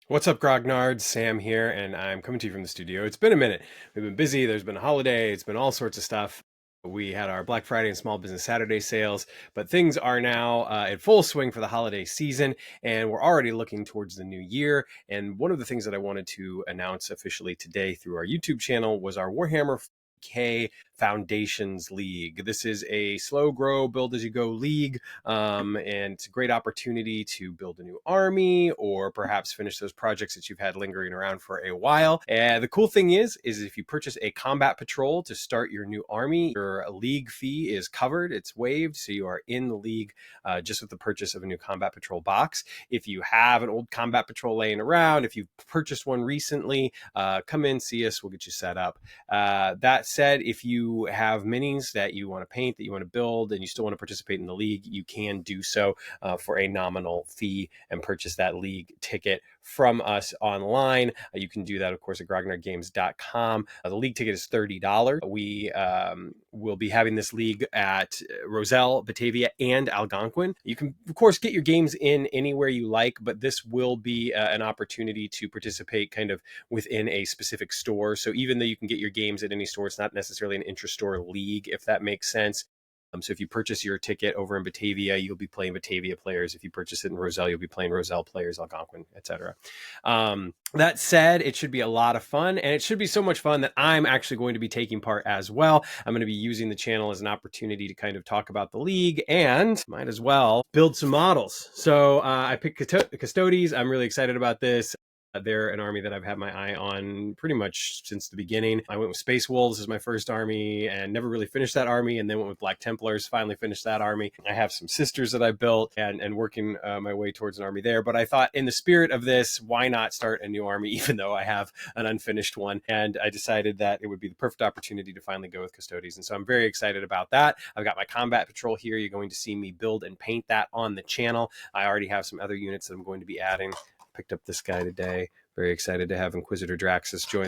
What's up, Grognard? Sam here, and I'm coming to you from the studio. It's been a minute. We've been busy. There's been a holiday. It's been all sorts of stuff. We had our Black Friday and Small Business Saturday sales, but things are now in full swing for the holiday season, and we're already looking towards the new year. And one of the things that I wanted to announce officially today through our YouTube channel was our Warhammer 40K Foundations League. This is a slow grow, build as you go league, and it's a great opportunity to build a new army or perhaps finish those projects that you've had lingering around for a while. And the cool thing is if you purchase a combat patrol to start your new army, your league fee is covered, it's waived, so you are in the league just with the purchase of a new combat patrol box. If you have an old combat patrol laying around, if you've purchased one recently, come in, see us, we'll get you set up. That said, if you have minis that you want to paint, that you want to build, and you still want to participate in the league, you can do so for a nominal fee and purchase that league ticket from us online. You can do that, of course, at grognardgames.com. The league ticket is $30. We will be having this league at Roselle, Batavia, and Algonquin. You can, of course, get your games in anywhere you like, but this will be an opportunity to participate kind of within a specific store. So even though you can get your games at any store, it's not necessarily an intra-store league, if that makes sense. So if you purchase your ticket over in Batavia, you'll be playing Batavia players. If you purchase it in Roselle, you'll be playing Roselle players, Algonquin, etc. That said, it should be a lot of fun, and it should be so much fun that I'm actually going to be taking part as well. I'm going to be using the channel as an opportunity to kind of talk about the league and might as well build some models. So I picked Custodes. I'm really excited about this. They're an army that I've had my eye on pretty much since the beginning. I went with Space Wolves as my first army and never really finished that army, and then went with Black Templars, finally finished that army. I have some sisters that I built and working my way towards an army there. But I thought in the spirit of this, why not start a new army, even though I have an unfinished one? And I decided that it would be the perfect opportunity to finally go with Custodes. And so I'm very excited about that. I've got my combat patrol here. You're going to see me build and paint that on the channel. I already have some other units that I'm going to be adding. Picked up this guy today. Very excited to have Inquisitor Draxus join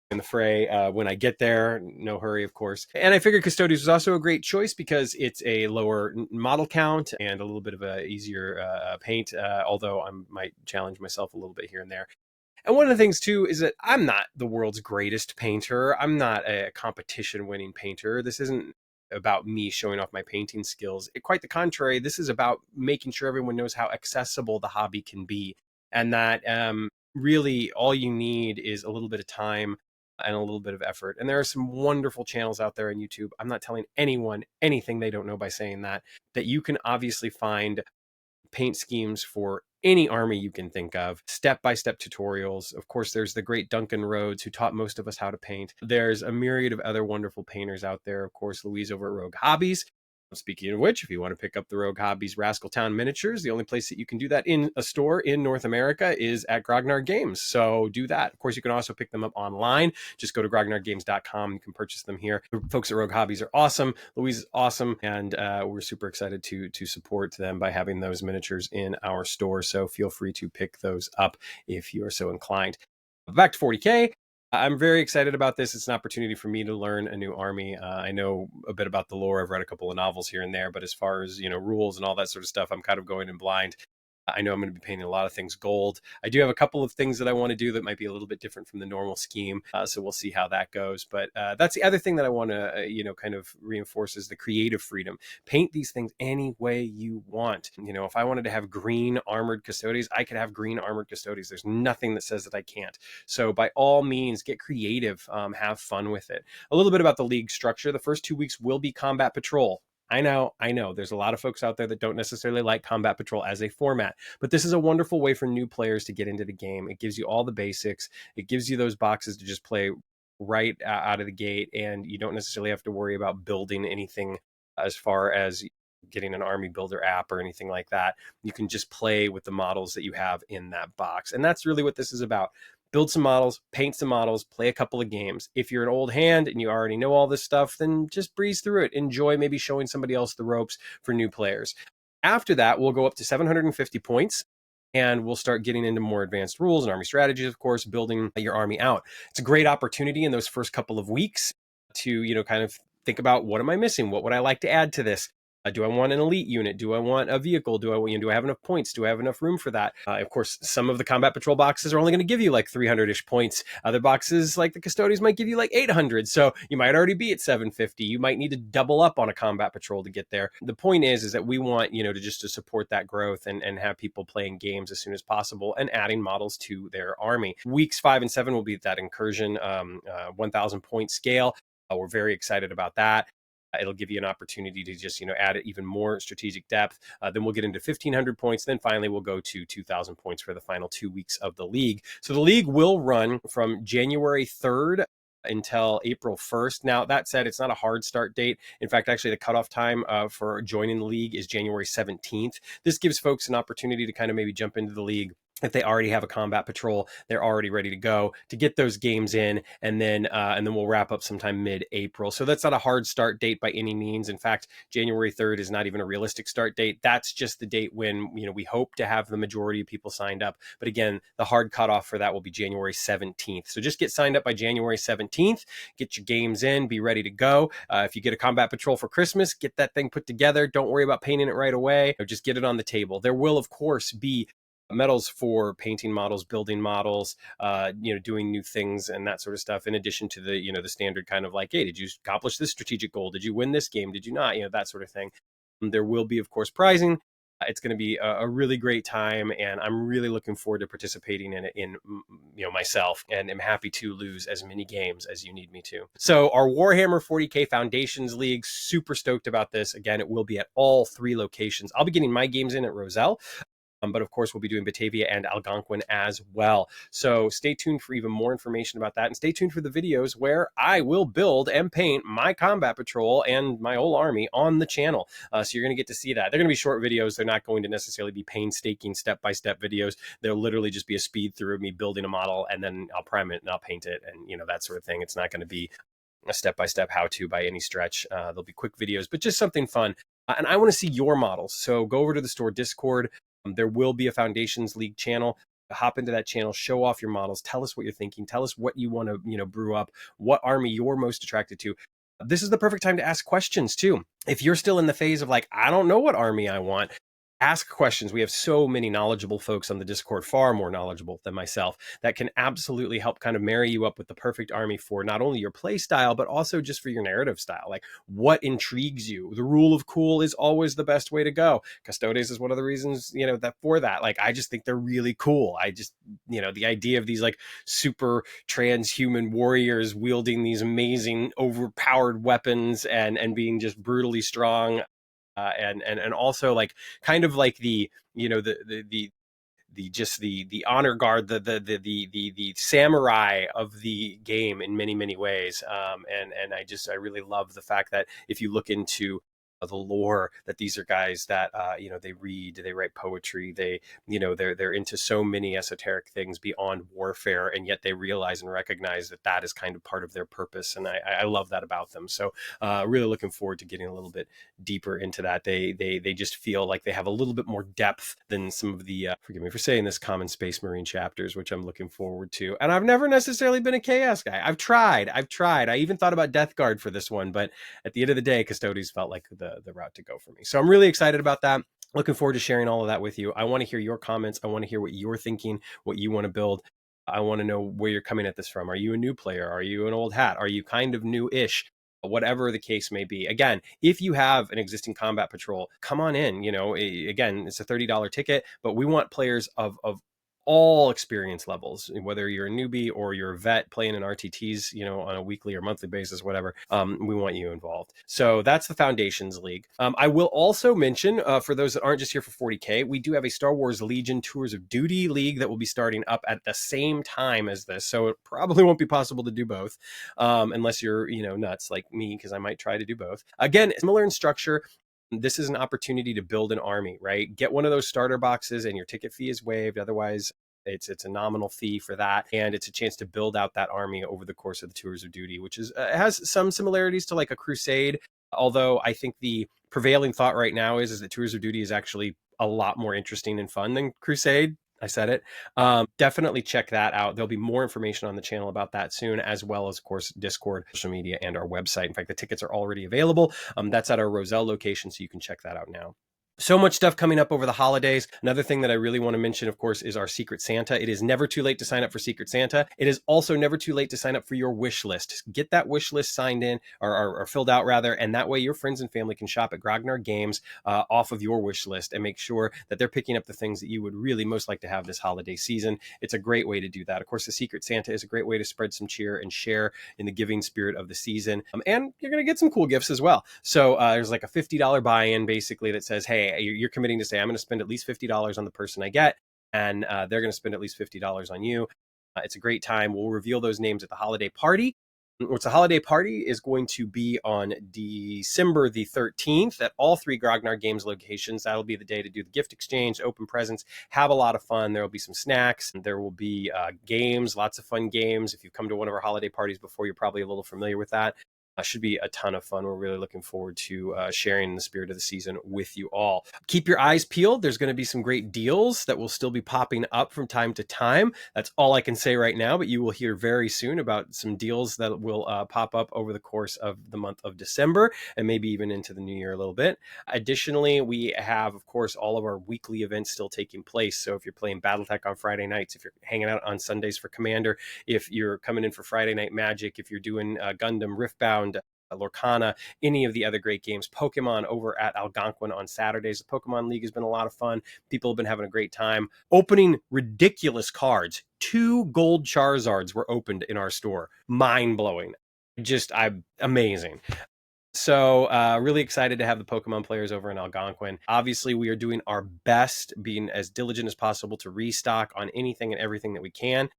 in the fray when I get there. No hurry, of course. And I figured Custodes was also a great choice because it's a lower model count and a little bit of a easier paint, although I might challenge myself a little bit here and there. And one of the things, too, is that I'm not the world's greatest painter. I'm not a competition-winning painter. This isn't about me showing off my painting skills. Quite the contrary, this is about making sure everyone knows how accessible the hobby can be. And that really all you need is a little bit of time and a little bit of effort. And there are some wonderful channels out there on YouTube. I'm not telling anyone anything they don't know by saying that you can obviously find paint schemes for any army you can think of, step-by-step tutorials. Of course, there's the great Duncan Rhodes, who taught most of us how to paint. There's a myriad of other wonderful painters out there. Of course, Louise over at Rogue Hobbies. Speaking of which, if you want to pick up the Rogue Hobbies Rascal Town miniatures, the only place that you can do that in a store in North America is at Grognard Games. So do that. Of course, you can also pick them up online. Just go to grognardgames.com. You can purchase them here. The folks at Rogue Hobbies are awesome. Louise is awesome. And we're super excited to support them by having those miniatures in our store. So feel free to pick those up if you are so inclined. Back to 40K. I'm very excited about this. It's an opportunity for me to learn a new army. I know a bit about the lore. I've read a couple of novels here and there, but as far as, rules and all that sort of stuff, I'm kind of going in blind. I know I'm going to be painting a lot of things gold. I do have a couple of things that I want to do that might be a little bit different from the normal scheme. So we'll see how that goes. But that's the other thing that I want to, kind of reinforce is the creative freedom. Paint these things any way you want. If I wanted to have green armored Custodes, I could have green armored Custodes. There's nothing that says that I can't. So by all means, get creative, have fun with it. A little bit about the league structure. The first 2 weeks will be combat patrol. I know. There's a lot of folks out there that don't necessarily like Combat Patrol as a format, but this is a wonderful way for new players to get into the game. It gives you all the basics. It gives you those boxes to just play right out of the gate, and you don't necessarily have to worry about building anything as far as getting an army builder app or anything like that. You can just play with the models that you have in that box, and that's really what this is about. Build some models, paint some models, play a couple of games. If you're an old hand and you already know all this stuff, then just breeze through it. Enjoy maybe showing somebody else the ropes for new players. After that, we'll go up to 750 points and we'll start getting into more advanced rules and army strategies, of course, building your army out. It's a great opportunity in those first couple of weeks to, kind of think about, what am I missing? What would I like to add to this? Do I want an elite unit? Do I want a vehicle? Do I have enough points? Do I have enough room for that? Of course, some of the combat patrol boxes are only going to give you like 300-ish points. Other boxes, like the custodians, might give you like 800. So you might already be at 750. You might need to double up on a combat patrol to get there. The point is that we want, to support that growth and have people playing games as soon as possible and adding models to their army. Weeks 5 and 7 will be that incursion 1,000 point scale. We're very excited about that. It'll give you an opportunity to just, add even more strategic depth. Then we'll get into 1,500 points. Then finally, we'll go to 2,000 points for the final 2 weeks of the league. So the league will run from January 3rd until April 1st. Now, that said, it's not a hard start date. In fact, actually, the cutoff time for joining the league is January 17th. This gives folks an opportunity to kind of maybe jump into the league. If they already have a combat patrol, they're already ready to go to get those games in, and then we'll wrap up sometime mid-April. So that's not a hard start date by any means. In fact, January 3rd is not even a realistic start date. That's just the date when we hope to have the majority of people signed up. But again, the hard cutoff for that will be January 17th. So just get signed up by January 17th. Get your games in. Be ready to go. If you get a combat patrol for Christmas, get that thing put together. Don't worry about painting it right away. Just get it on the table. There will, of course, be medals for painting models, building models, doing new things and that sort of stuff. In addition to the standard kind of like, hey, did you accomplish this strategic goal? Did you win this game? Did you not? That sort of thing. There will be, of course, prizing. It's going to be a really great time, and I'm really looking forward to participating in it myself, and am happy to lose as many games as you need me to. So our Warhammer 40K Foundations League, super stoked about this. Again, it will be at all 3 locations. I'll be getting my games in at Roselle. But of course, we'll be doing Batavia and Algonquin as well. So stay tuned for even more information about that. And stay tuned for the videos where I will build and paint my combat patrol and my whole army on the channel. So you're going to get to see that. They're going to be short videos. They're not going to necessarily be painstaking step-by-step videos. They'll literally just be a speed through of me building a model, and then I'll prime it and I'll paint it and, that sort of thing. It's not going to be a step-by-step how-to by any stretch. There'll be quick videos, but just something fun. And I want to see your models. So go over to the store Discord. There will be a Foundations League channel. Hop into that channel, show off your models, tell us what you're thinking, tell us what you want to, brew up, what army you're most attracted to. This is the perfect time to ask questions too. If you're still in the phase of like, I don't know what army I want, ask questions. We have so many knowledgeable folks on the Discord, far more knowledgeable than myself, that can absolutely help kind of marry you up with the perfect army for not only your play style, but also just for your narrative style. Like, what intrigues you? The rule of cool is always the best way to go. Custodes is one of the reasons, that for that. Like, I just think they're really cool. I just, the idea of these like super transhuman warriors wielding these amazing overpowered weapons and being just brutally strong. And also like kind of like the honor guard, the samurai of the game in many ways. And I really love the fact that if you look into the lore, that these are guys that they read, they write poetry, they're into so many esoteric things beyond warfare, and yet they realize and recognize that is kind of part of their purpose, and I love that about them. So really looking forward to getting a little bit deeper into that. They just feel like they have a little bit more depth than some of the forgive me for saying this, common Space Marine chapters, which I'm looking forward to. And I've never necessarily been a chaos guy. I've tried. I even thought about Death Guard for this one, but at the end of the day, Custodes felt like the route to go for me. So I'm really excited about that. Looking forward to sharing all of that with you. I want to hear your comments. I want to hear what you're thinking, what you want to build. I want to know where you're coming at this from. Are you a new player? Are you an old hat? Are you kind of new-ish? Whatever the case may be. Again, if you have an existing combat patrol, come on in. Again, it's a $30 ticket, but we want players of all experience levels, whether you're a newbie or you're a vet playing in RTTs, on a weekly or monthly basis, whatever. We want you involved. So that's the Foundations League. I will also mention, for those that aren't just here for 40K, we do have a Star Wars Legion Tours of Duty League that will be starting up at the same time as this. So it probably won't be possible to do both, unless you're, nuts like me, because I might try to do both. Again, similar in structure. This is an opportunity to build an army, right? Get one of those starter boxes and your ticket fee is waived. Otherwise, it's a nominal fee for that. And it's a chance to build out that army over the course of the Tours of Duty, which is has some similarities to like a Crusade. Although I think the prevailing thought right now is that Tours of Duty is actually a lot more interesting and fun than Crusade. I said it. Definitely check that out. There'll be more information on the channel about that soon, as well as, of course, Discord, social media, and our website. In fact, the tickets are already available. That's at our Roselle location, so you can check that out now. So much stuff coming up over the holidays. Another thing that I really want to mention, of course, is our Secret Santa. It is never too late to sign up for Secret Santa. It is also never too late to sign up for your wish list. Get that wish list signed in or filled out rather, and that way your friends and family can shop at Grognard Games off of your wish list and make sure that they're picking up the things that you would really most like to have this holiday season. It's a great way to do that. Of course, the Secret Santa is a great way to spread some cheer and share in the giving spirit of the season. And you're going to get some cool gifts as well. So there's like a $50 buy-in basically that says, hey, you're committing to say, I'm going to spend at least $50 on the person I get, and they're going to spend at least $50 on you. It's a great time. We'll reveal those names at the holiday party. What's a holiday party is going to be on December the 13th at all 3 Grognard Games locations. That'll be the day to do the gift exchange, open presents, have a lot of fun. There will be some snacks. There will be games, lots of fun games. If you've come to one of our holiday parties before, you're probably a little familiar with that. Should be a ton of fun. We're really looking forward to sharing in the spirit of the season with you all. Keep your eyes peeled. There's going to be some great deals that will still be popping up from time to time. That's all I can say right now, but you will hear very soon about some deals that will pop up over the course of the month of December and maybe even into the new year a little bit. Additionally, we have, of course, all of our weekly events still taking place. So if you're playing Battletech on Friday nights, if you're hanging out on Sundays for Commander, if you're coming in for Friday Night Magic, if you're doing Gundam Riftbound, Lorcana, any of the other great games, Pokemon over at Algonquin on Saturdays. The Pokemon League has been a lot of fun. People have been having a great time opening ridiculous cards. 2 gold Charizards were opened in our store. Mind-blowing. I'm amazing. So really excited to have the Pokemon players over in Algonquin. Obviously, we are doing our best, being as diligent as possible to restock on anything and everything that we can.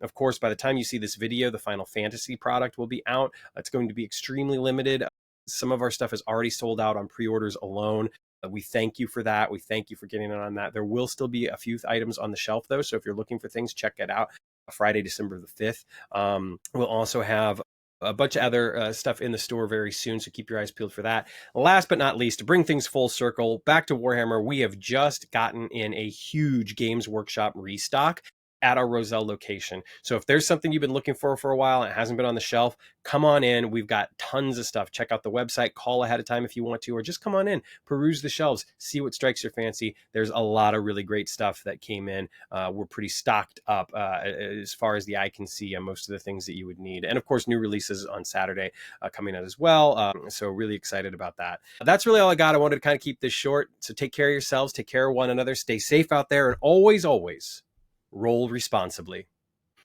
Of course, by the time you see this video, the Final Fantasy product will be out. It's going to be extremely limited. Some of our stuff is already sold out on pre-orders alone. We thank you for that. We thank you for getting in on that. There will still be a few items on the shelf, though. So if you're looking for things, check it out. Friday, December the 5th. We'll also have a bunch of other stuff in the store very soon, so keep your eyes peeled for that. Last but not least, to bring things full circle, back to Warhammer, we have just gotten in a huge Games Workshop restock at our Roselle location. So if there's something you've been looking for a while and it hasn't been on the shelf, come on in. We've got tons of stuff. Check out the website, call ahead of time if you want to, or just come on in, peruse the shelves, see what strikes your fancy. There's a lot of really great stuff that came in. We're pretty stocked up as far as the eye can see on most of the things that you would need. And of course, new releases on Saturday coming out as well. So really excited about that. That's really all I got. I wanted to kind of keep this short. So take care of yourselves, take care of one another, stay safe out there, and always, always roll responsibly.